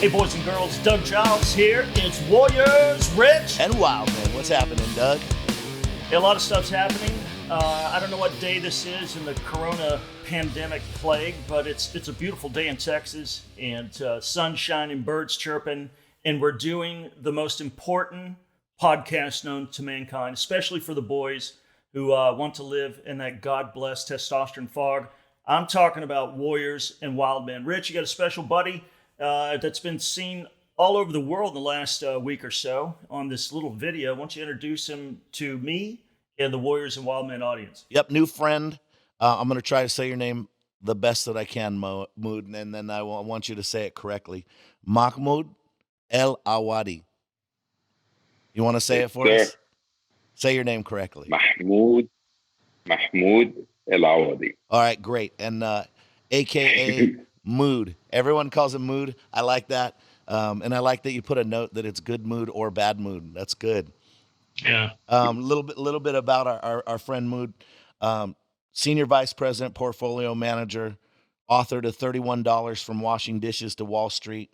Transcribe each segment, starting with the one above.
Hey, boys and girls, Doug Giles here. It's Warriors, Rich. And Wildmen. What's happening, Doug? A lot of stuff's happening. I don't know what day this is in the corona pandemic plague, but it's a beautiful day in Texas, and sun shining, birds chirping, and we're doing the most important podcast known to mankind, especially for the boys who want to live in that God-blessed testosterone fog. I'm talking about Warriors and Wildmen. Rich, you got a special buddy that's been seen all over the world in the last week or so on this little video. Why don't you introduce him to me and the Warriors and Wildmen audience? Yep, new friend. I'm going to try to say your name the best that I can, Mood, and then I want you to say it correctly. Mahmoud El Awadi. You want to say it for us? Say your name correctly. Mahmoud El Awadi. All right, great. And AKA Mood. Everyone calls him Mood. I like that. And I like that you put a note that it's good mood or bad mood. That's good. Yeah. Little bit about our friend Mood. Senior Vice President, Portfolio Manager, author to $31 from Washing Dishes to Wall Street,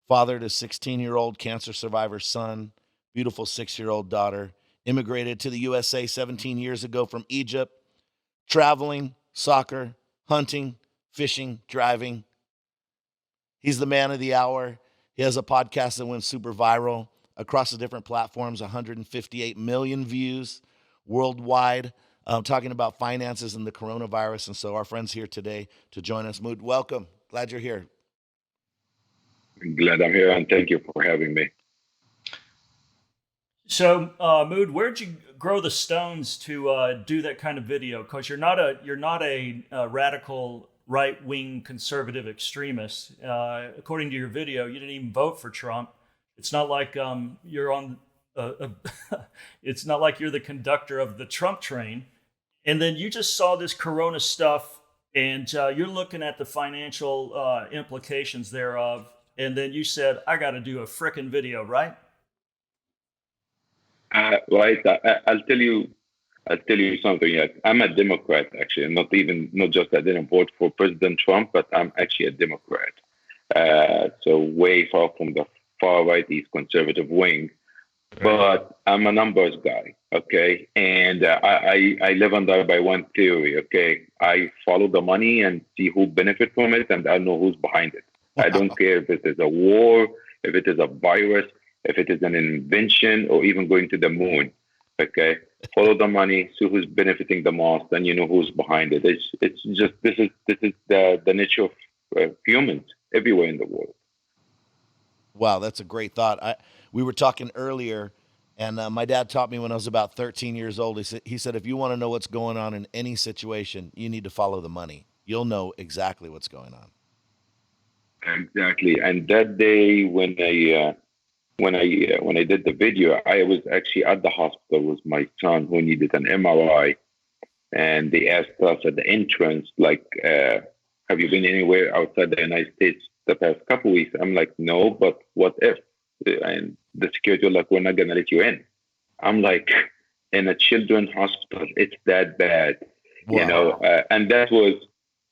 father to 16-year-old cancer survivor son, beautiful 6-year-old daughter, immigrated to the USA 17 years ago from Egypt, traveling, soccer, hunting, fishing, driving. He's the man of the hour. He has a podcast that went super viral across the different platforms, 158 million views worldwide, talking about finances and the coronavirus. And so our friend's here today to join us. Mood, welcome. Glad you're here. Glad I'm here, and thank you for having me. So, Mood, where'd you grow the stones to do that kind of video? Because you're not a radical right-wing conservative extremist. According to your video, you didn't even vote for Trump. It's not like you're on. It's not like you're the conductor of the Trump train. And then you just saw this Corona stuff, and you're looking at the financial implications thereof. And then you said, "I got to do a frickin' video," right? Right. I'll tell you something. Yes, I'm a Democrat, actually. Not just I didn't vote for President Trump, but I'm actually a Democrat. So way far from the far right, East conservative wing. But I'm a numbers guy, okay? And I live by one theory, okay? I follow the money and see who benefit from it, and I know who's behind it. I don't care if it is a war, if it is a virus, if it is an invention, or even going to the moon, okay? Follow the money, see who's benefiting the most, and you know who's behind it. It's just this is the nature of humans everywhere in the world. Wow, that's a great thought. We were talking earlier, and my dad taught me when I was about 13 years old. He said, if you want to know what's going on in any situation, you need to follow the money. You'll know exactly what's going on. Exactly. And that day when I did the video, I was actually at the hospital with my son who needed an MRI, and they asked us at the entrance, like, have you been anywhere outside the United States the past couple of weeks? I'm like, no, but what if? And the security was like, we're not going to let you in. I'm like, in a children's hospital, it's that bad, Wow. you know? And that was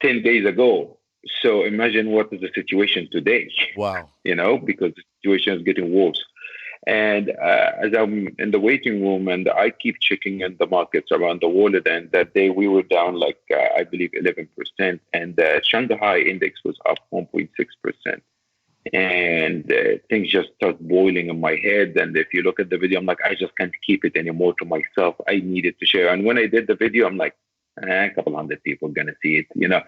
10 days ago. So imagine what is the situation today. Wow. You know, because the situation is getting worse. And as I'm in the waiting room, and I keep checking in the markets around the world, and that day we were down like, I believe 11%, and the Shanghai index was up 1.6%. And things just start boiling in my head. And if you look at the video, I'm like, I just can't keep it anymore to myself. I needed to share. And when I did the video, I'm like, a couple hundred people are going to see it. You know,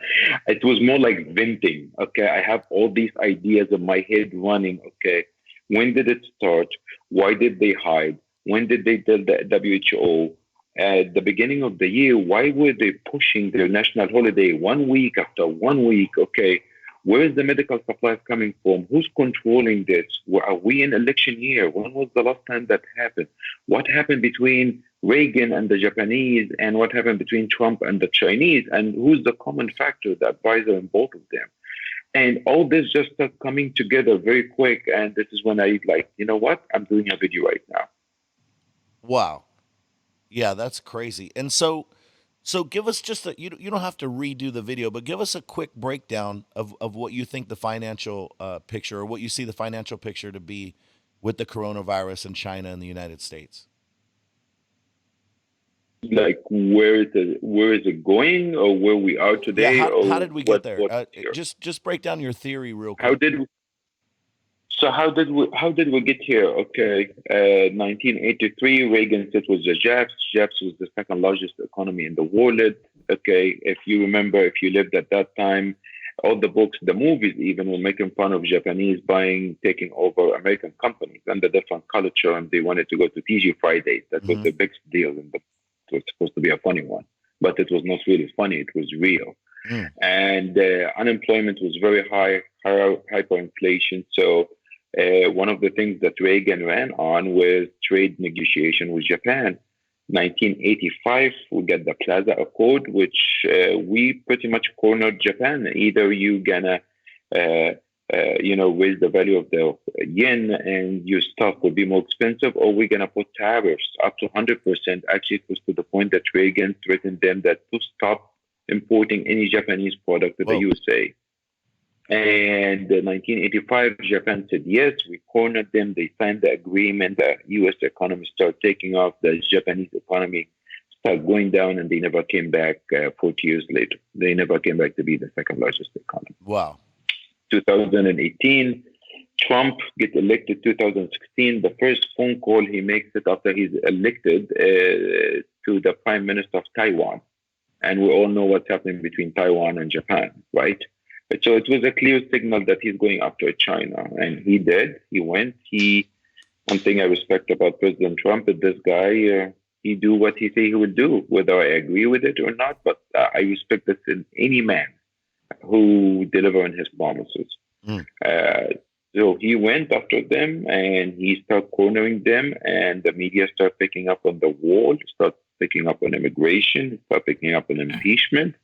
it was more like venting. Okay. I have all these ideas in my head running. Okay. When did it start? Why did they hide? When did they tell the WHO? At the beginning of the year, why were they pushing their national holiday 1 week after 1 week? Okay. Where is the medical supplies coming from? Who's controlling this? Are we in election year? When was the last time that happened? What happened between Reagan and the Japanese, and what happened between Trump and the Chinese? And who's the common factor, the advisor in both of them? And all this just started coming together very quick. And this is when I like, you know what? I'm doing a video right now. Wow. Yeah, that's crazy. And so So give us just you don't have to redo the video, but give us a quick breakdown of what you think the financial picture, or what you see the financial picture to be with the coronavirus in China and the United States. Like where is it going, or where we are Yeah, today, how or did we get there? what is here? Just break down your theory real How quick. did how did we get here? Okay, 1983, Reagan said was the Japs. Japs was the second largest economy in the world. Okay, if you remember, if you lived at that time, all the books, the movies even were making fun of Japanese taking over American companies and the different culture, and they wanted to go to TG Fridays. That was Hmm. the big deal, and it was supposed to be a funny one, but it was not really funny. It was real, Mm. and unemployment was very high, hyperinflation. So one of the things that Reagan ran on was trade negotiation with Japan. 1985, we get the Plaza Accord, which we pretty much cornered Japan. Either you gonna, raise the value of the yen and your stuff will be more expensive, or we're gonna put tariffs up to 100%. Actually, it was to the point that Reagan threatened them that to stop importing any Japanese product to the Whoa. USA. And in 1985, Japan said yes. We cornered them. They signed the agreement. The U.S. economy started taking off. The Japanese economy started going down, and they never came back. 40 years later, they never came back to be the second largest economy. Wow. 2018, Trump gets elected. 2016, the first phone call he makes it after he's elected to the Prime Minister of Taiwan, and we all know what's happening between Taiwan and Japan, right? So it was a clear signal that he's going after China, and he did. He went. One thing I respect about President Trump is this guy. He do what he say he will do, whether I agree with it or not. But I respect this in any man who deliver on his promises. Mm. So he went after them, and he started cornering them, and the media started picking up on the wall, start picking up on immigration, start picking up on impeachment.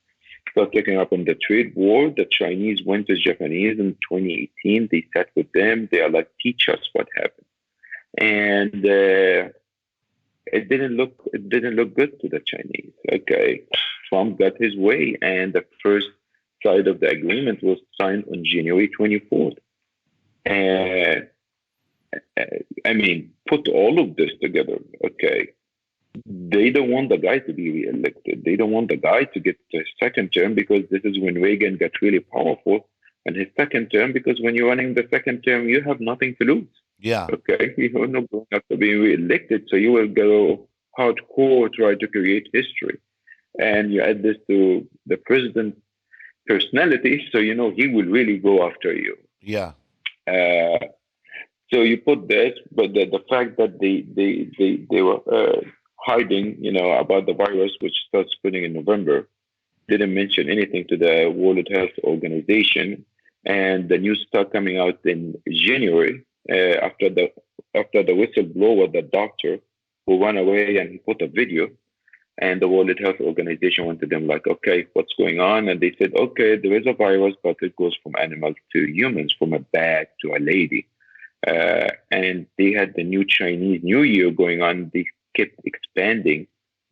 Start picking up on the trade war. The Chinese went to Japanese in 2018. They sat with them. They are like, teach us what happened, and it didn't look good to the Chinese. Okay, Trump got his way, and the first side of the agreement was signed on January 24th. And I mean, put all of this together. Okay, they don't want the guy to be reelected. They don't want the guy to get the second term, because this is when Reagan got really powerful. And his second term, because when you're running the second term, you have nothing to lose. Yeah. Okay, you're not going to be reelected, so you will go hardcore, try to create history. And you add this to the president's personality, so you know he will really go after you. Yeah. So you put this, but the fact that they were hiding, about the virus, which starts spreading in November, didn't mention anything to the World Health Organization, and the news started coming out in January after the whistleblower, the doctor who ran away, and he put a video, and the World Health Organization went to them like, okay, what's going on? And they said, okay, there is a virus, but it goes from animals to humans, from a bat to a lady. And they had the new Chinese New Year going on. They kept expanding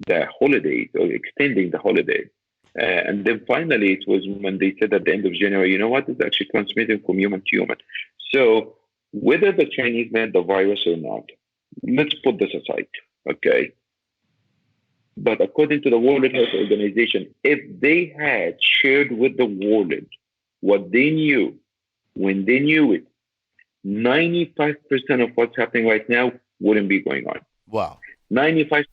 the holidays, or extending the holiday. And then finally, it was when they said at the end of January, you know what, it's actually transmitting from human to human. So whether the Chinese made the virus or not, let's put this aside, okay? But according to the World Health Organization, if they had shared with the world what they knew, when they knew it, 95% of what's happening right now wouldn't be going on. Wow. 95%.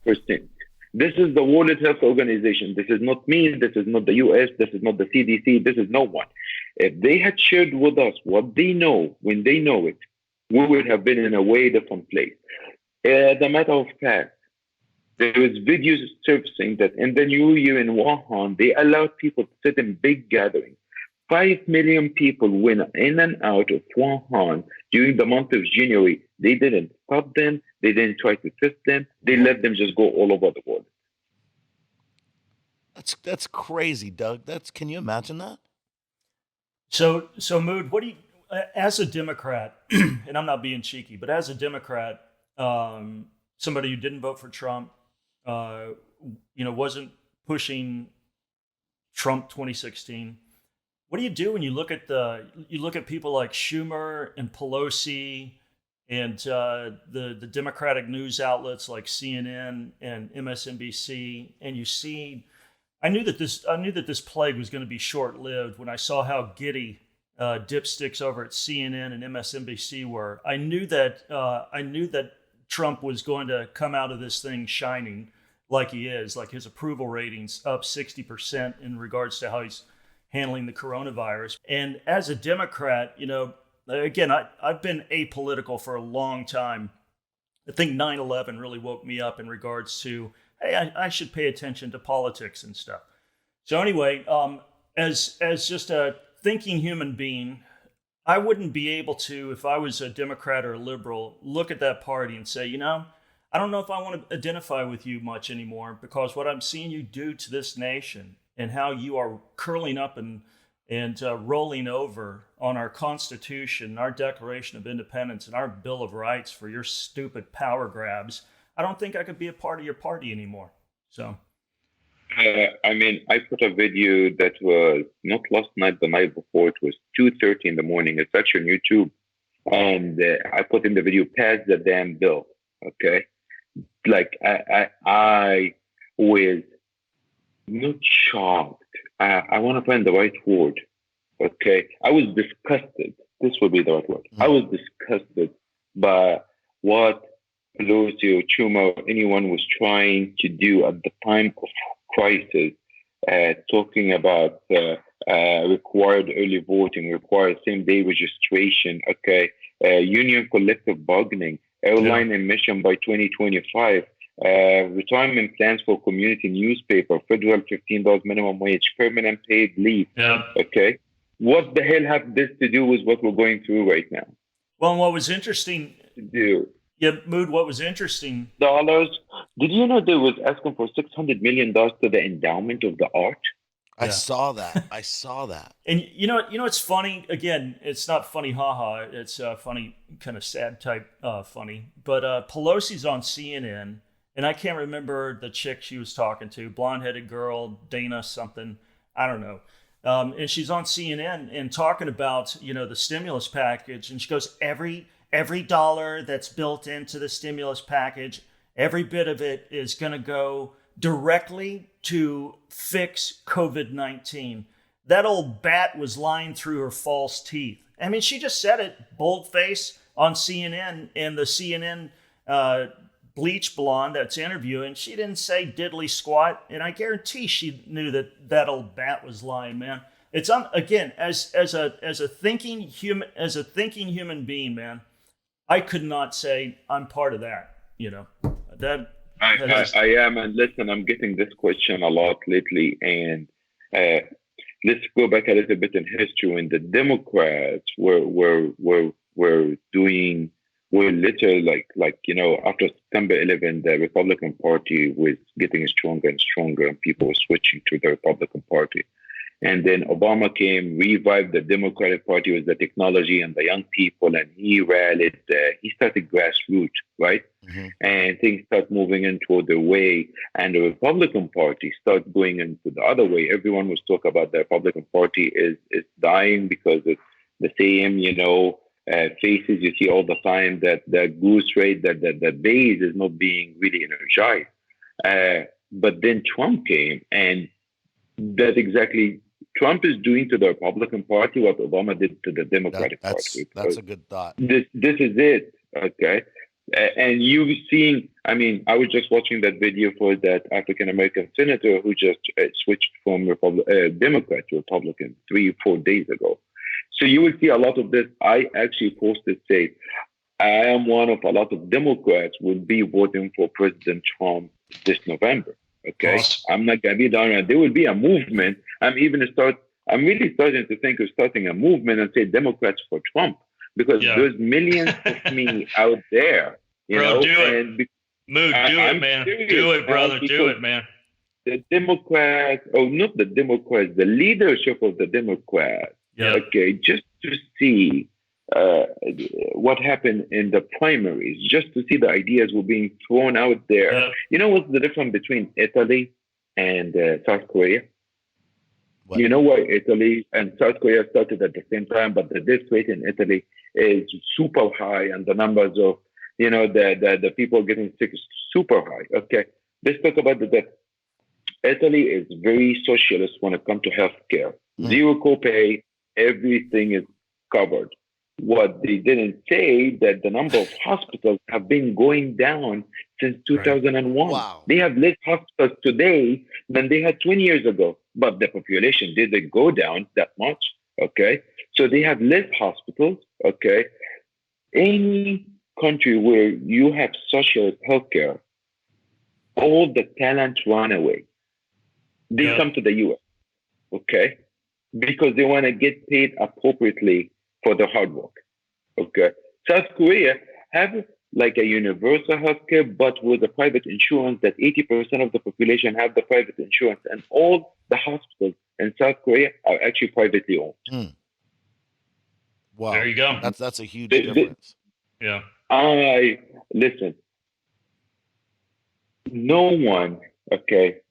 This is the World Health Organization. This is not me. This is not the US. This is not the CDC. This is no one. If they had shared with us what they know, when they know it, we would have been in a way different place. As a matter of fact, there is videos surfacing that in the New Year in Wuhan, they allowed people to sit in big gatherings. 5 million people went in and out of Wuhan during the month of January. They didn't stop them. They didn't try to test them. They let them just go all over the world. That's crazy, Doug. Can you imagine that? So Mood, what do you, as a Democrat, and I'm not being cheeky, but as a Democrat, somebody who didn't vote for Trump, wasn't pushing Trump 2016. What do you do when you look at people like Schumer and Pelosi and the Democratic news outlets like CNN and MSNBC, and you see, I knew that this plague was going to be short-lived when I saw how giddy dipsticks over at CNN and MSNBC were. I knew that Trump was going to come out of this thing shining like he is, like his approval ratings up 60% in regards to how he's handling the coronavirus. And as a Democrat, again, I've been apolitical for a long time. I think 9/11 really woke me up in regards to, hey, I should pay attention to politics and stuff. So anyway, as just a thinking human being, I wouldn't be able to, if I was a Democrat or a liberal, look at that party and say, I don't know if I want to identify with you much anymore, because what I'm seeing you do to this nation and how you are curling up and rolling over on our Constitution, our Declaration of Independence, and our Bill of Rights for your stupid power grabs, I don't think I could be a part of your party anymore. So, I put a video that was not last night, the night before. It was 2:30 in the morning. It's actually on YouTube, and I put in the video, "Pass the damn bill." Okay, like I was not shocked. I want to find the right word. Okay, I was disgusted. This would be the right word. I was disgusted by what Pelosi or Schumer or anyone was trying to do at the time of crisis, talking about required early voting, required same-day registration, union collective bargaining, airline emission by 2025, retirement plans for community newspaper, federal $15 minimum wage, permanent paid leave. yeah. Okay, what the hell have this to do with what we're going through right now? Well, and what was interesting, Mood, what was interesting, dollars. Did you know they was asking for $600 million to the endowment of the art? I saw that. And it's funny. Again, it's not funny, haha. It's funny, kind of sad type funny. But Pelosi's on CNN, and I can't remember the chick she was talking to, blonde-headed girl, Dana something, I don't know. And she's on CNN and talking about the stimulus package, and she goes, every dollar that's built into the stimulus package, every bit of it is going to go directly to fix COVID-19. That old bat was lying through her false teeth. I mean, she just said it bold-faced on CNN, and the CNN bleach blonde that's interviewing, she didn't say diddly squat, and I guarantee she knew that old bat was lying, man. It's again, as a thinking human being, man, I could not say I'm part of that. I am, and listen, I'm getting this question a lot lately, and let's go back a little bit in history when the Democrats were literally like after September 11, the Republican Party was getting stronger and stronger, and people were switching to the Republican Party. And then Obama came, revived the Democratic Party with the technology and the young people, and he rallied. He started grassroots, right? Mm-hmm. And things start moving into the way, and the Republican Party started going into the other way. Everyone was talking about the Republican Party is dying because it's the same, faces you see all the time. That the goose rate, that the base is not being really energized. But then Trump came, and that exactly. Trump is doing to the Republican Party what Obama did to the Democratic Party. That's a good thought. This is it, okay? And you've seen, I was just watching that video for that African-American senator who just switched from Democrat to Republican 3-4 days ago. So you will see a lot of this. I actually posted, say, I am one of a lot of Democrats will be voting for President Trump this November. Okay, awesome. I'm not gonna be down. There will be a movement. I'm really starting to think of starting a movement and say Democrats for Trump, because there's millions of me out there. Bro, do it. Mood, do it, man. Do it, brother. Do it, man. The Democrats, not the Democrats, the leadership of the Democrats. Yeah. Okay, just to see what happened in the primaries, just to see the ideas were being thrown out there. Yeah. You know what's the difference between Italy and South Korea. What? You know why Italy and South Korea started at the same time, but the death rate in Italy is super high, and the numbers of the people getting sick is super high. Okay, let's talk about the death. Italy is very socialist when it comes to healthcare. Zero copay, everything is covered. What they didn't say that the number of hospitals have been going down since Right. 2001. Wow. They have less hospitals today than they had 20 years ago, but the population didn't go down that much. Okay, so they have less hospitals. Okay, any country where you have social healthcare, all the talent run away. They Yep. come to the US, okay? Because they want to get paid appropriately for the hard work, okay? South Korea have like a universal healthcare, but with a private insurance that 80% of the population have the private insurance, and all the hospitals in South Korea are actually privately owned. Mm. Wow. There you go. That's a huge They- difference. Yeah. I listen. No one, okay.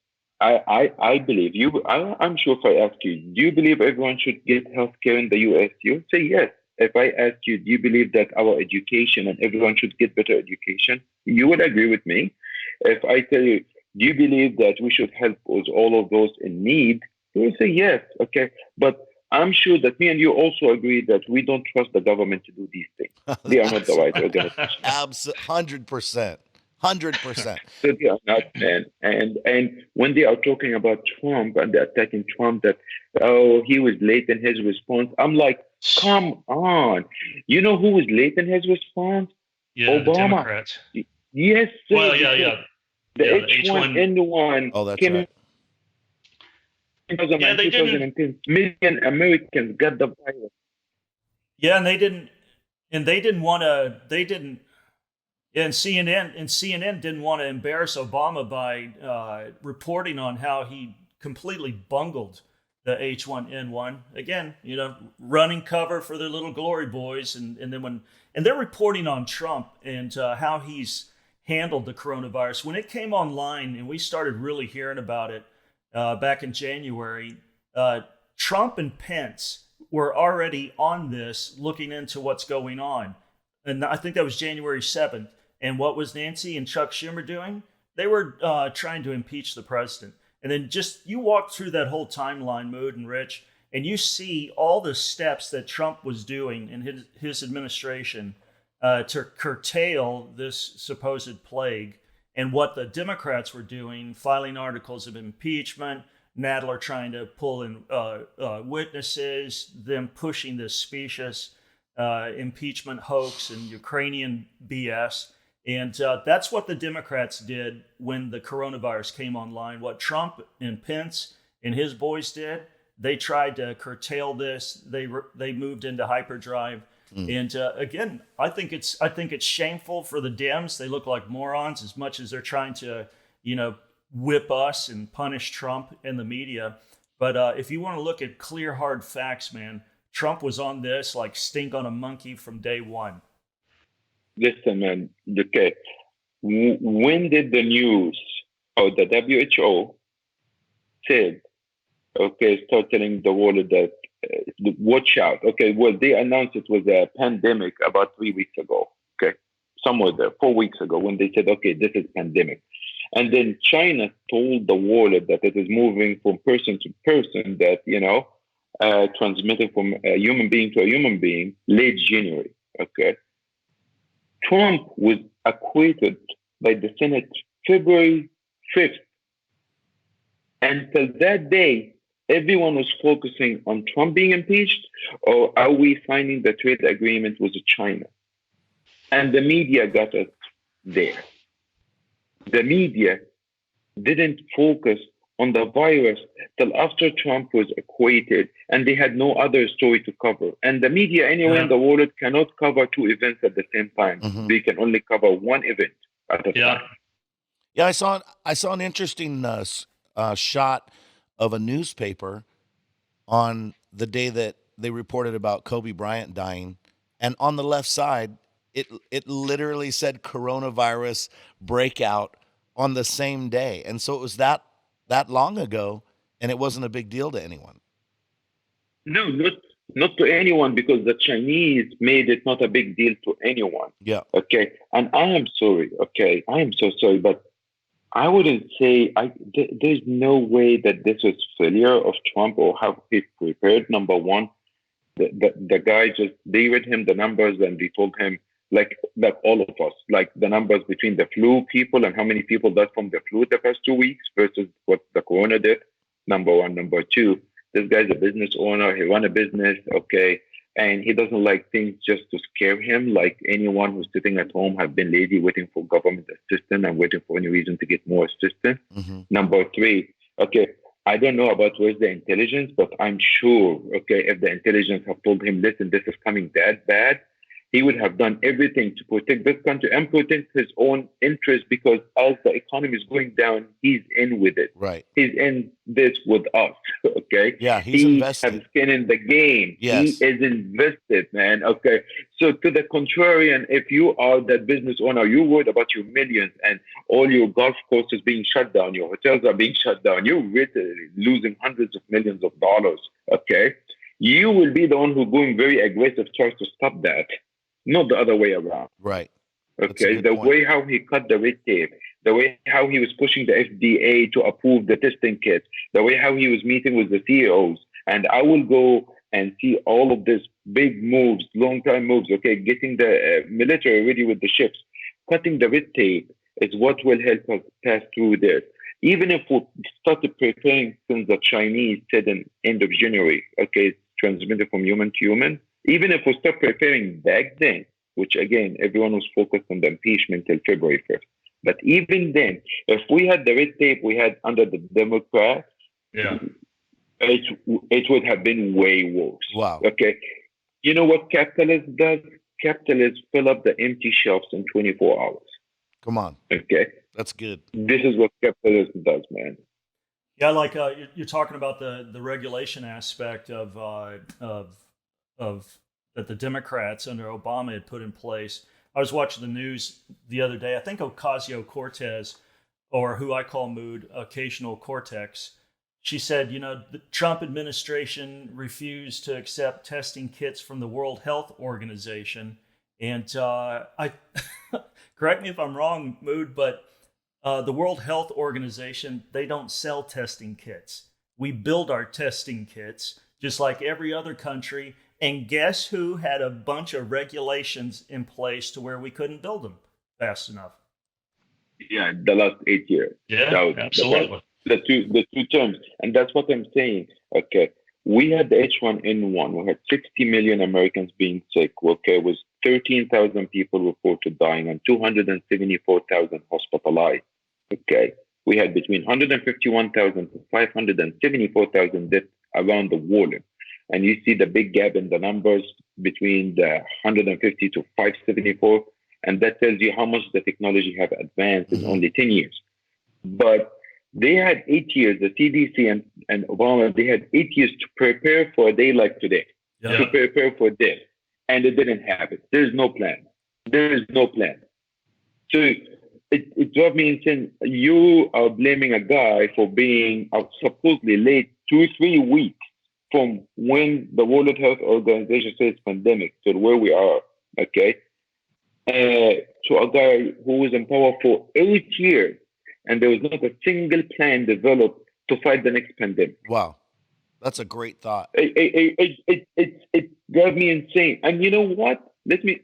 I believe you. I'm sure if I ask you, do you believe everyone should get healthcare in the US? You say yes. If I ask you, do you believe that our education and everyone should get better education? You would agree with me. If I tell you, do you believe that we should help with all of those in need? You will say yes. Okay. But I'm sure that me and you also agree that we don't trust the government to do these things. They are not the right organization. 100%. 100%. So they are not, man. And when they are talking about Trump and they're attacking Trump, that he was late in his response. I'm like, come on. You know who was late in his response? Yeah, the Obama. Democrats. Yes, sir. Well, yeah. The Yeah, the H1N1 Oh, that's came right. in 2009, Yeah, they didn't. 2010. Million Americans got the virus. Yeah, and they didn't want to. They didn't. And CNN didn't want to embarrass Obama by reporting on how he completely bungled the H1N1. Again, running cover for their little glory boys, and they're reporting on Trump and how he's handled the coronavirus. When it came online and we started really hearing about it back in January, Trump and Pence were already on this, looking into what's going on. And I think that was January 7th. And what was Nancy and Chuck Schumer doing? They were trying to impeach the president. And then just you walk through that whole timeline, Mood and Rich, and you see all the steps that Trump was doing in his administration to curtail this supposed plague, and what the Democrats were doing, filing articles of impeachment, Nadler trying to pull in witnesses, them pushing this specious impeachment hoax and Ukrainian BS. And that's what the Democrats did when the coronavirus came online. What Trump and Pence and his boys did, they tried to curtail this. They moved into hyperdrive. And again, I think it's shameful for the Dems. They look like morons as much as they're trying to, whip us and punish Trump and the media. But if you want to look at clear, hard facts, man, Trump was on this like stink on a monkey from day one. Listen, man. Okay, when did the news or the WHO said, okay, start telling the world that watch out? Okay, well, they announced it was a pandemic about 3 weeks ago. Okay, somewhere there, 4 weeks ago, when they said, okay, this is pandemic. And then China told the world that it is moving from person to person, that, transmitting from a human being to a human being late January. Okay. Trump was acquitted by the Senate February 5th. Until that day, everyone was focusing on Trump being impeached, or are we signing the trade agreement with China? And the media got us there. The media didn't focus on the virus till after Trump was acquitted, and they had no other story to cover. And the media anywhere in the world cannot cover two events at the same time. Mhm. They can only cover one event at a time. Yeah, I saw an interesting shot of a newspaper on the day that they reported about Kobe Bryant dying, and on the left side, it literally said coronavirus breakout on the same day, and so it was that that long ago, and it wasn't a big deal to anyone. No, not to anyone, because the Chinese made it not a big deal to anyone. Yeah. Okay, and I am sorry. Okay, I am so sorry, but I wouldn't say there's no way that this was failure of Trump or how he prepared. Number one, the guy just, they read him the numbers and they told him, like all of us, like the numbers between the flu people and how many people died from the flu the past 2 weeks versus what the corona did. Number one. Number two, this guy's a business owner. He run a business, okay, and he doesn't like things just to scare him. Like anyone who's sitting at home have been lazy waiting for government assistance and waiting for any reason to get more assistance. Mm-hmm. Number three, okay, I don't know about where's the intelligence, but I'm sure, okay, if the intelligence have told him, listen, this is coming that bad, he would have done everything to protect this country and protect his own interest, because as the economy is going down, he's in with it. Right. He's in this with us, okay? Yeah, he's he invested. has skin in the game. Yes. He is invested, man, okay? So to the contrary, and if you are that business owner, you're worried about your millions and all your golf courses being shut down, your hotels are being shut down, you're literally losing hundreds of millions of dollars, okay? You will be the one who's going very aggressive, tries to stop that, not the other way around. Right. Okay. The way how he cut the red tape, the way how he was pushing the FDA to approve the testing kits, the way how he was meeting with the CEOs. And I will go and see all of these big moves, long-term moves, okay, getting the military ready with the ships, cutting the red tape is what will help us pass through this. Even if we started preparing since the Chinese said in end of January, okay, it's transmitted from human to human, even if we start preparing back then, which again, everyone was focused on the impeachment till February 1st. But even then, if we had the red tape we had under the Democrats, it would have been way worse. Wow. Okay. You know what capitalism does? Capitalists fill up the empty shelves in 24 hours. Come on. Okay. That's good. This is what capitalism does, man. Yeah, like you're talking about the regulation aspect of that the Democrats under Obama had put in place. I was watching the news the other day. I think Ocasio-Cortez, or who I call Mood, Occasional Cortex, she said, the Trump administration refused to accept testing kits from the World Health Organization. And I correct me if I'm wrong, Mood, but the World Health Organization, they don't sell testing kits. We build our testing kits just like every other country. And guess who had a bunch of regulations in place to where we couldn't build them fast enough? Yeah, the last 8 years. Yeah, absolutely. The two terms. And that's what I'm saying. Okay. We had the H1N1. We had 60 million Americans being sick. Okay. It was 13,000 people reported dying and 274,000 hospitalized. Okay. We had between 151,000 to 574,000 deaths around the world. And you see the big gap in the numbers between the 150 to 574. And that tells you how much the technology have advanced in only 10 years. But they had 8 years, the CDC and Obama, they had 8 years to prepare for a day like today, to prepare for this. And it didn't happen. There's no plan. There is no plan. So it drove me insane. You are blaming a guy for being supposedly late 2-3 weeks from when the World Health Organization says pandemic to where we are, okay? To a guy who was in power for 8 years, and there was not a single plan developed to fight the next pandemic. Wow. That's a great thought. It drove me insane. And you know what? Let me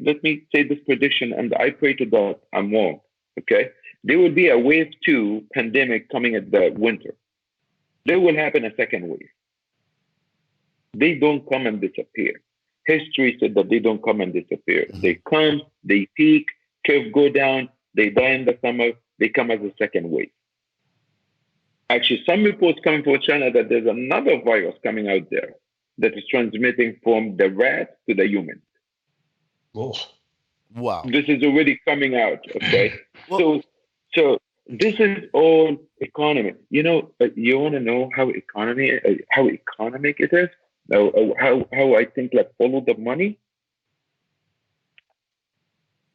say this prediction, and I pray to God I'm wrong, okay? There will be a wave 2 pandemic coming at the winter. There will happen a second wave. They don't come and disappear. History said that they don't come and disappear. They come, they peak, curve go down, they die in the summer, they come as a second wave. Actually, some reports coming from China that there's another virus coming out there that is transmitting from the rat to the human. Oh. Wow. This is already coming out, okay? So this is all economy. You want to know how economic it is? How I think like follow the money?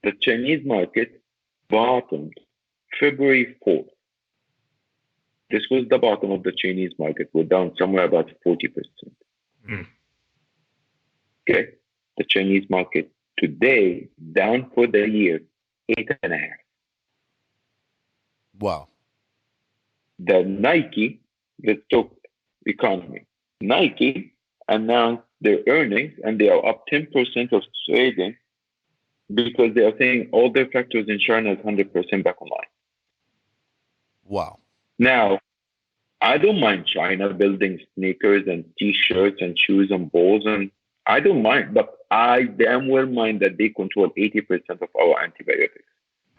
The Chinese market bottomed February 4th. This was the bottom of the Chinese market. We're down somewhere about 40%. Mm. Okay. The Chinese market today down for the year 8.5%. Wow. The Nike, let's talk economy. Nike announced their earnings and they are up 10% of trading because they are saying all their factories in China is 100% back online. Wow. Now, I don't mind China building sneakers and T-shirts and shoes and balls, and I don't mind, but I damn well mind that they control 80% of our antibiotics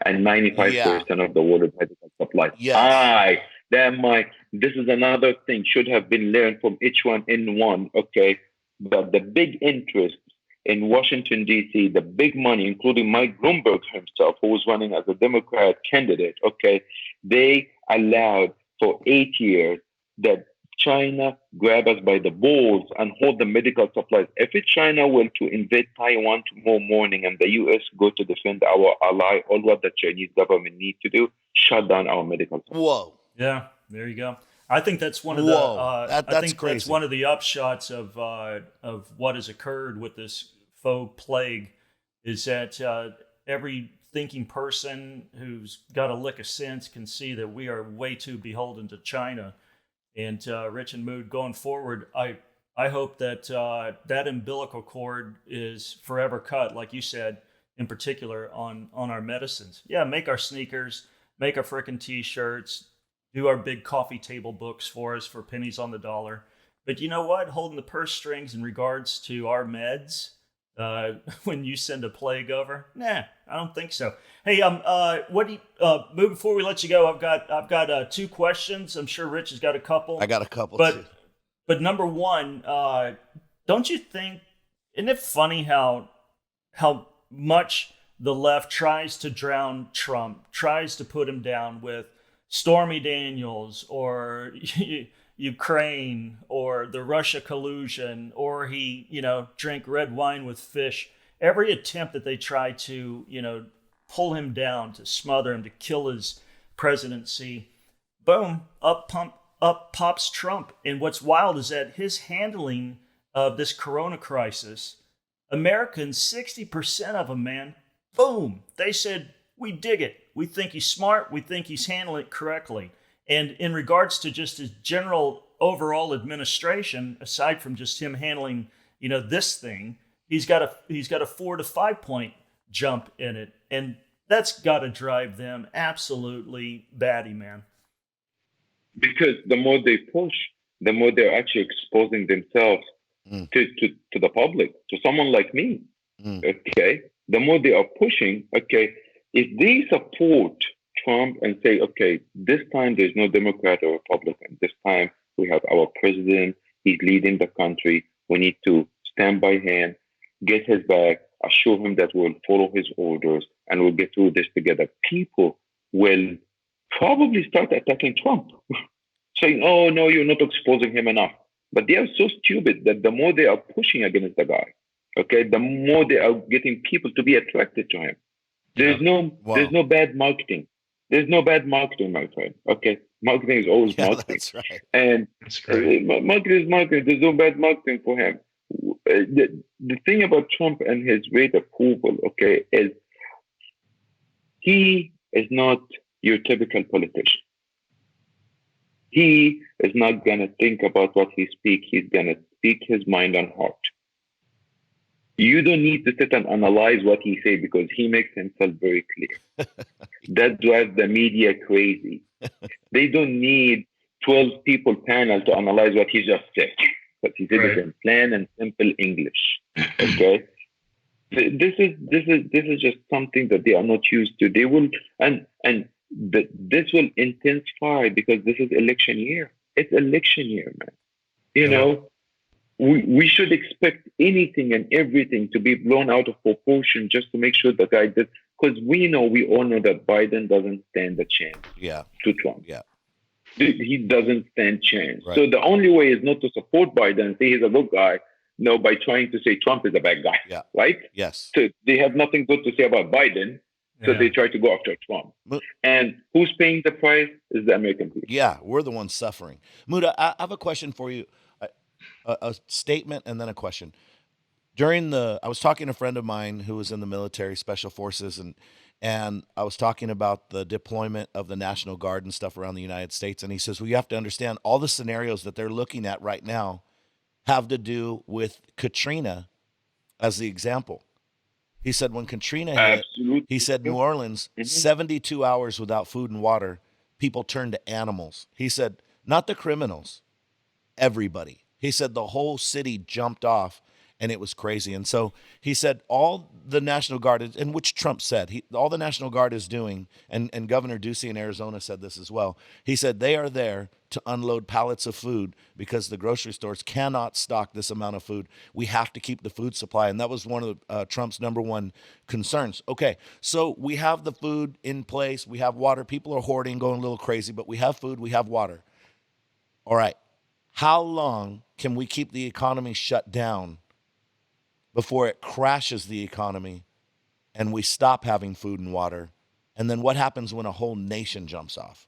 and 95% of the world medical supply. Yes. This is another thing should have been learned from H1N1, okay? But the big interest in Washington, D.C., the big money, including Mike Bloomberg himself, who was running as a Democrat candidate, okay? They allowed for 8 years that China grab us by the balls and hold the medical supplies. If China were to invade Taiwan tomorrow morning and the U.S. go to defend our ally, all what the Chinese government need to do, shut down our medical supplies. Whoa. Yeah, there you go. I think that's one of That's crazy. That's one of the upshots of what has occurred with this faux plague, is that every thinking person who's got a lick of sense can see that we are way too beholden to China. And Rich and Mood, going forward, I hope that that umbilical cord is forever cut, like you said, in particular on our medicines. Yeah, make our sneakers, make our frickin' T-shirts, do our big coffee table books for us for pennies on the dollar. But you know what? Holding the purse strings in regards to our meds, when you send a plague over, nah, I don't think so. Hey, what do you, Mood, before we let you go, I've got 2 questions. I'm sure Rich has got a couple. I got a couple but, too. But number one, don't you think, isn't it funny how much the left tries to drown Trump, tries to put him down with Stormy Daniels or Ukraine or the Russia collusion, or he, drank red wine with fish. Every attempt that they try to, pull him down, to smother him, to kill his presidency, boom, up pops Trump. And what's wild is that his handling of this corona crisis, Americans, 60% of them, man, boom, they said, we dig it. We think he's smart. We think he's handling it correctly. And in regards to just his general overall administration, aside from just him handling, this thing, he's got a 4 to 5 point jump in it. And that's got to drive them absolutely batty, man. Because the more they push, the more they're actually exposing themselves to the public, to someone like me. Okay. The more they are pushing, okay, if they support Trump and say, okay, this time there's no Democrat or Republican. This time we have our president. He's leading the country. We need to stand by him, get his back, assure him that we'll follow his orders, and we'll get through this together. People will probably start attacking Trump, saying, oh, no, you're not exposing him enough. But they are so stupid that the more they are pushing against the guy, okay, the more they are getting people to be attracted to him. There's no bad marketing. There's no bad marketing, my friend. Okay, marketing is always marketing. That's right. And marketing is marketing. There's no bad marketing for him. The thing about Trump and his rate of approval, okay, is he is not your typical politician. He is not going to think about what he speaks. He's going to speak his mind and heart. You don't need to sit and analyze what he says because he makes himself very clear. That drives the media crazy. They don't need 12 people panel to analyze what he just said. But he said it in plain and simple English. Okay? This is just something that they are not used to. They will this will intensify because this is election year. It's election year, man. You know, we should expect anything and everything to be blown out of proportion just to make sure the guy does. Because we all know that Biden doesn't stand a chance to Trump. Yeah. He doesn't stand chance. Right. So the only way is not to support Biden and say he's a good guy. No, by trying to say Trump is a bad guy. Yeah. Right? Yes. So they have nothing good to say about Biden. So Yeah. they try to go after Trump. Mo- And who's paying the price is the American people. Yeah, we're the ones suffering. Muda, I have a question for you, a statement and then a question. I was talking to a friend of mine who was in the military, special forces, and I was talking about the deployment of the National Guard and stuff around the United States, and he says, well, you have to understand all the scenarios that they're looking at right now have to do with Katrina as the example. He said when Katrina hit, Absolutely. he said New Orleans, Mhm. 72 hours without food and water, people turned to animals. He said, not the criminals, everybody. He said the whole city jumped off and it was crazy. And so he said all the National Guard, and which Trump said, all the National Guard is doing, and Governor Ducey in Arizona said this as well. He said they are there to unload pallets of food because the grocery stores cannot stock this amount of food. We have to keep the food supply. And that was one of Trump's number one concerns. Okay, so we have the food in place. We have water. People are hoarding, going a little crazy, but we have food. We have water. All right. How long can we keep the economy shut down before it crashes the economy and we stop having food and water? And then what happens when a whole nation jumps off?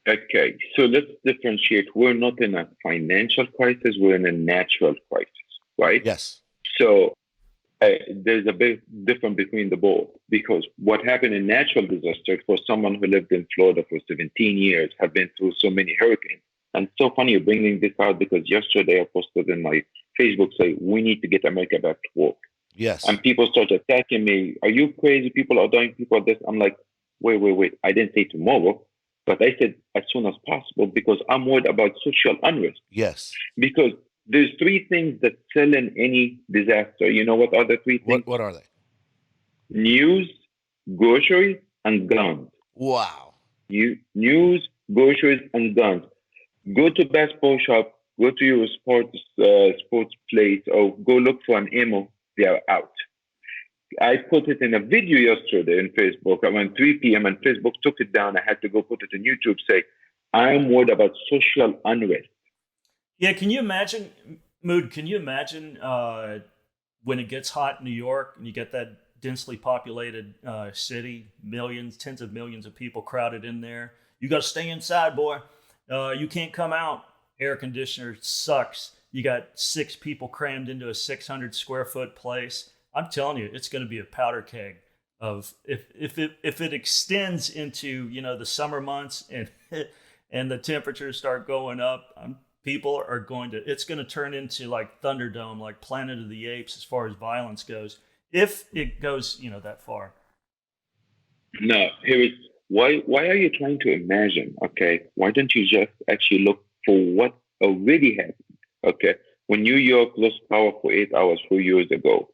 Okay, so let's differentiate. We're not in a financial crisis, we're in a natural crisis, right? Yes. So there's a big difference between the both, because what happened in natural disaster, for someone who lived in Florida for 17 years, have been through so many hurricanes. And it's so funny you're bringing this out, because yesterday I posted in my Facebook, say, we need to get America back to work. Yes. And people start attacking me. Are you crazy? People are dying. People are this. I'm like, wait. I didn't say tomorrow, but I said as soon as possible, because I'm worried about social unrest. Yes. Because there's three things that sell in any disaster. You know what are the three things? What are they? News, groceries, and guns. Wow. News, groceries, and guns. Go to basketball shop, go to your sports place, or go look for an ammo. They are out. I put it in a video yesterday in Facebook around 3 p.m. and Facebook took it down. I had to go put it on YouTube, say, I'm worried about social unrest. Yeah, can you imagine, Mood, can you imagine when it gets hot in New York and you get that densely populated city, millions, tens of millions of people crowded in there? You got to stay inside, boy. You can't come out. Air conditioner sucks. You got 6 people crammed into a 600 square foot place. I'm telling you, it's going to be a powder keg of if it extends into the summer months and the temperatures start going up. People are it's going to turn into like Thunderdome, like Planet of the Apes as far as violence goes, if it goes that far. No, here is why are you trying to imagine? Okay, why don't you just actually look for what already happened? Okay, when New York lost power for 8 hours 4 years ago,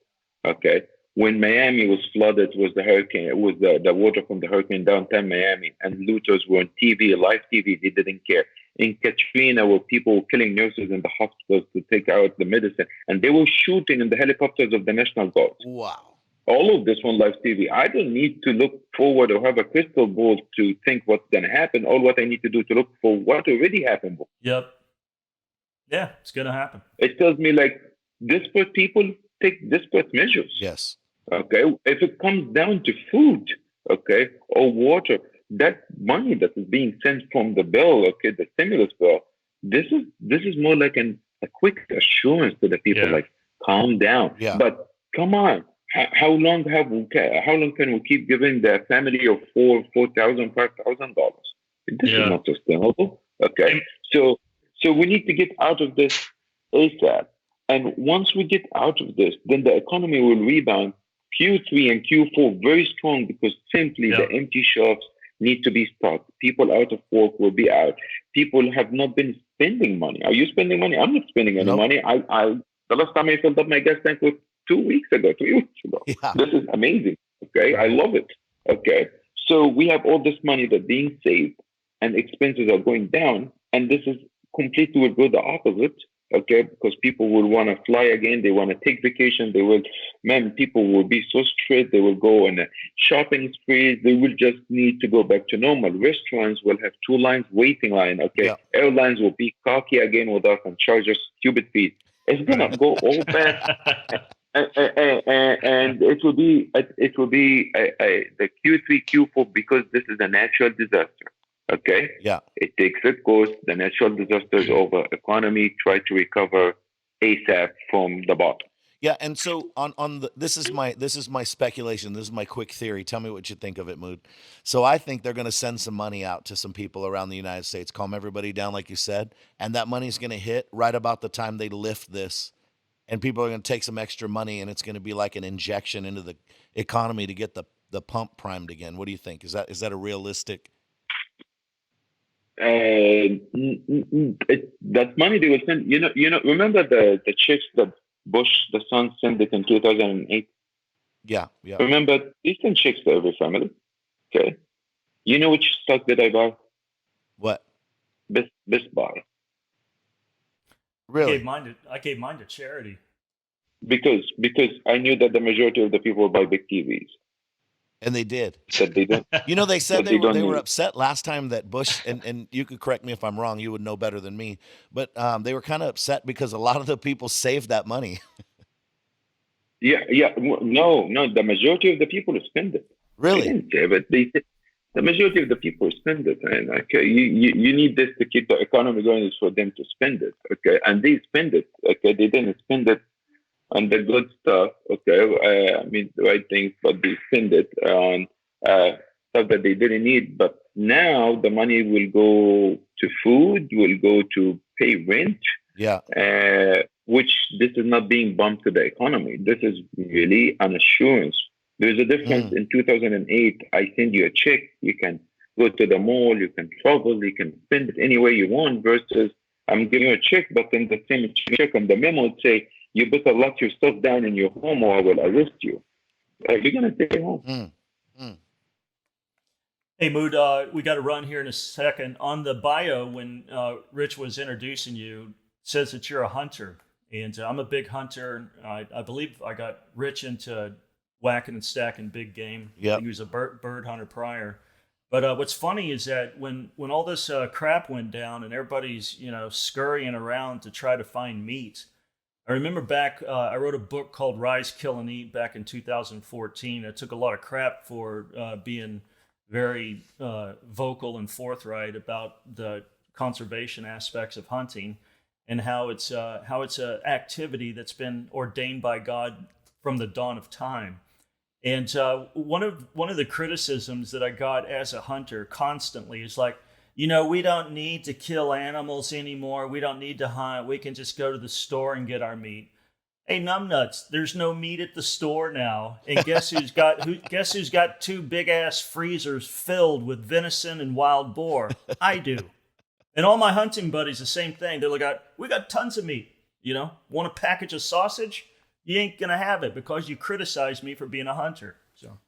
okay, when Miami was flooded with the hurricane, it was the water from the hurricane downtown Miami, and looters were on TV, live TV, they didn't care. In Katrina, where people were killing nurses in the hospitals to take out the medicine, and they were shooting in the helicopters of the National Guard. Wow. All of this on live TV. I don't need to look forward or have a crystal ball to think what's going to happen. All what I need to do to look for what already happened. Yep. Yeah, it's going to happen. It tells me like desperate people take desperate measures. Yes. Okay. If it comes down to food, okay, or water, that money that is being sent from the bill, okay, the stimulus bill, this is more like a quick assurance to the people, like calm down. Yeah. But come on. How long can we keep giving the family of $4,000, $5,000? This is not sustainable. Okay, so we need to get out of this ASAP. And once we get out of this, then the economy will rebound. Q3 and Q4 very strong, because simply the empty shelves need to be stocked. People out of work will be out. People have not been spending money. Are you spending money? I'm not spending any money. I the last time I filled up my gas tank was 3 weeks ago. Yeah. This is amazing. Okay. I love it. Okay. So we have all this money that's being saved and expenses are going down. And this is completely will go the opposite. Okay. Because people will want to fly again. They want to take vacation. People will be so straight. They will go on a shopping sprees. They will just need to go back to normal. Restaurants will have 2 lines, waiting line. Okay. Yeah. Airlines will be cocky again with us and charge us stupid fees. It's going to go all back. And it will be the Q3 Q4 because this is a natural disaster. Okay, Yeah. it takes its course. The natural disaster is over. Economy try to recover ASAP from the bottom. Yeah, and so on the this is my speculation. This is my quick theory. Tell me what you think of it, Mood. So I think they're going to send some money out to some people around the United States, calm everybody down, like you said, and that money's going to hit right about the time they lift this, and people are going to take some extra money, and it's going to be like an injection into the economy to get the pump primed again. What do you think? Is that a realistic? And that money they will send. Remember the checks that Bush the son sent it in 2008. Yeah, yeah. Remember, they send checks to every family. Okay, you know which stock did I buy? What? Best Buy. Really? I gave mine to charity. Because I knew that the majority of the people buy big TVs And they did. that they don't They said that they they were don't they were need. upset last time that Bush and you could correct me if I'm wrong. You would know better than me, but they were kind of upset because a lot of the people saved that money. Yeah, yeah. No. The majority of the people spend it. They Really? didn't save it. The majority of the people spend it, and okay, you need this to keep the economy going is for them to spend it, okay, and they spend it, okay. They didn't spend it on the good stuff, okay. I mean the right things, but they spend it on stuff that they didn't need. But now the money will go to food, will go to pay rent, Yeah. which this is not being bumped to the economy. This is really an assurance. There's a difference. Mm. In 2008, I send you a check. You can go to the mall, you can travel, you can spend it any way you want, versus I'm giving you a check, but then the same check on the memo would say, you better lock your stuff down in your home or I will arrest you. You're going to stay home. Mm. Mm. Hey, Mood, we got to run here in a second. On the bio, when Rich was introducing you, it says that you're a hunter. And I'm a big hunter. I believe I got Rich into whacking and stacking big game. I Yep. think he was a bird hunter prior. But what's funny is that when all this crap went down and everybody's scurrying around to try to find meat, I remember back. I wrote a book called Rise, Kill, and Eat back in 2014. I took a lot of crap for being very vocal and forthright about the conservation aspects of hunting and how it's a activity that's been ordained by God from the dawn of time. And one of the criticisms that I got as a hunter constantly is like, we don't need to kill animals anymore. We don't need to hunt. We can just go to the store and get our meat. Hey, numbnuts! There's no meat at the store now, and guess who's got two big ass freezers filled with venison and wild boar? I do. And all my hunting buddies, the same thing. They're like, we got tons of meat. Want a package of sausage? You ain't gonna have it because you criticized me for being a hunter. So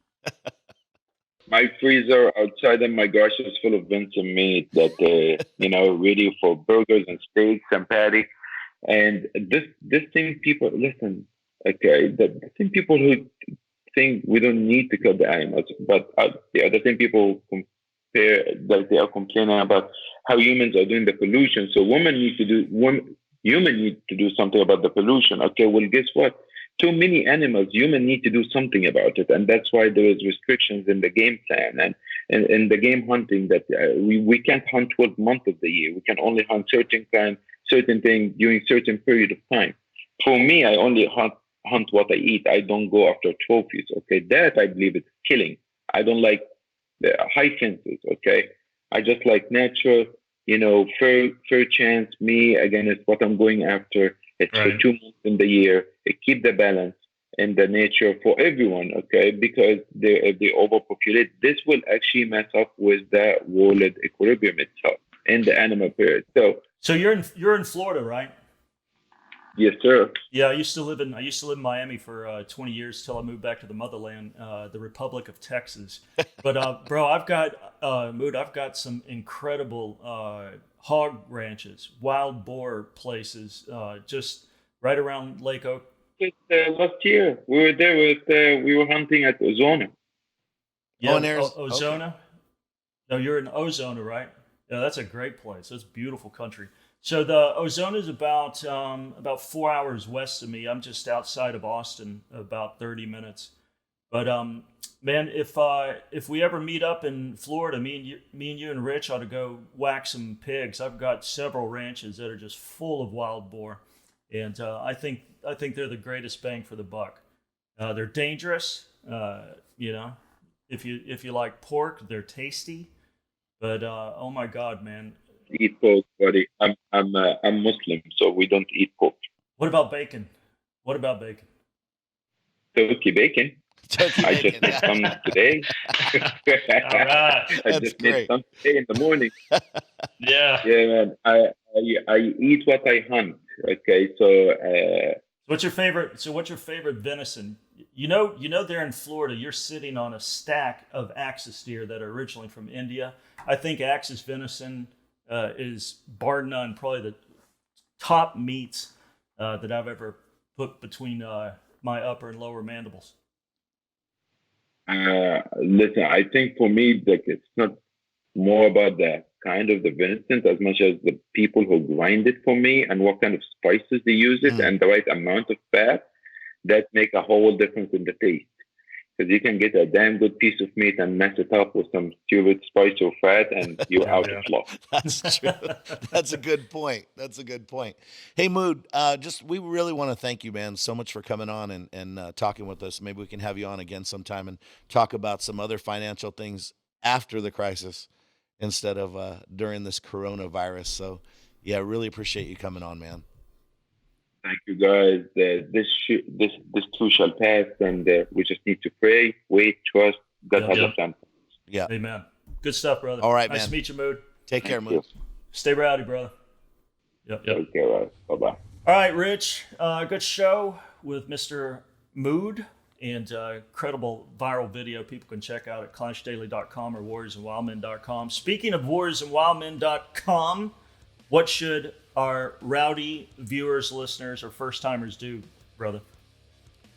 My freezer outside of my garage is full of venison meat that, ready for burgers and steaks and patty. And this thing, people listen. Okay, the thing people who think we don't need to kill the animals, but the other thing people compare that they are complaining about how humans are doing the pollution. So human need to do something about the pollution. Okay, well, guess what? Too many animals, human need to do something about it, and that's why there is restrictions in the game plan and in the game hunting that we can't hunt 12 months of the year. We can only hunt certain time, certain thing during certain period of time. For me, I only hunt what I eat. I don't go after trophies. Okay, that I believe is killing. I don't like the high fences. Okay, I just like natural. Fair chance. Me again is what I'm going after. It's for right. 2 months in the year. It keep the balance in the nature for everyone. Okay, because they overpopulate. This will actually mess up with the world equilibrium itself in the animal period. So you're in Florida, right? Yes, sir. Yeah, I used to live in Miami for 20 years till I moved back to the motherland, the Republic of Texas. But bro, I've got some incredible hog ranches, wild boar places, just right around Lake Oak. Last year we were there we were hunting at Ozona. Oh, Yeah, and there's okay. Ozona. No, you're in Ozona, right? Yeah, that's a great place. That's beautiful country. So the Ozona is about 4 hours west of me. I'm just outside of Austin, about 30 minutes. But man, if we ever meet up in Florida, me and you and Rich ought to go whack some pigs. I've got several ranches that are just full of wild boar, and I think they're the greatest bang for the buck. They're dangerous, you know. If you like pork, they're tasty. But oh my God, man! Eat pork, buddy. I'm Muslim, so we don't eat pork. What about bacon? What about bacon? Turkey bacon. Turkey I just bacon. made some today. All right. I That's just made great. some today in the morning. Yeah. Yeah, man. I eat what I hunt. Okay, so What's your favorite? So, what's your favorite venison? You know, there in Florida, you're sitting on a stack of axis deer that are originally from India. I think axis venison is bar none probably the top meats that I've ever put between my upper and lower mandibles. listen, I think for me, like it's not more about the kind of the venison as much as the people who grind it for me and what kind of spices they use it Mm. and the right amount of fat that make a whole difference in the taste. Because you can get a damn good piece of meat and mess it up with some stupid spice or fat, and you're out Yeah. of luck. That's true. That's a good point. That's a good point. Hey, Mood, just we really want to thank you, man, so much for coming on and talking with us. Maybe we can have you on again sometime and talk about some other financial things after the crisis instead of during this coronavirus. So, yeah, really appreciate you coming on, man. Thank you, guys. This too shall pass, and we just need to pray, wait, trust. God Yeah. has a Yeah. plan. Yeah. Amen. Good stuff, brother. All right, Nice man. to meet you, Mood. Take care, Thank Mood. you. Stay rowdy, brother. Yep. Yep. Take care. Bye bye. All right, Rich. Good show with Mr. Mood and incredible viral video people can check out at clashdaily.com or warriorsandwildmen.com. Speaking of warriorsandwildmen.com, what should our rowdy viewers, listeners, or first timers do, brother?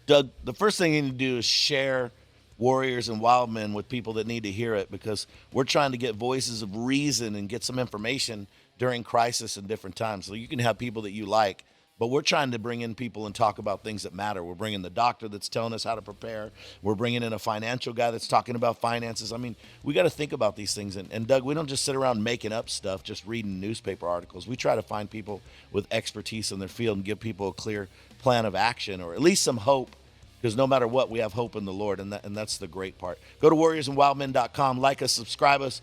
Doug, the first thing you need to do is share Warriors and Wild Men with people that need to hear it because we're trying to get voices of reason and get some information during crisis and different times. So you can have people that you like, but we're trying to bring in people and talk about things that matter. We're bringing the doctor that's telling us how to prepare. We're bringing in a financial guy that's talking about finances. I mean, we got to think about these things. And Doug, we don't just sit around making up stuff, just reading newspaper articles. We try to find people with expertise in their field and give people a clear plan of action or at least some hope. Because no matter what, we have hope in the Lord, and that's the great part. Go to warriorsandwildmen.com, like us, subscribe us,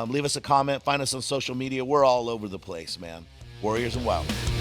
leave us a comment, find us on social media. We're all over the place, man. Warriors and Wild Men.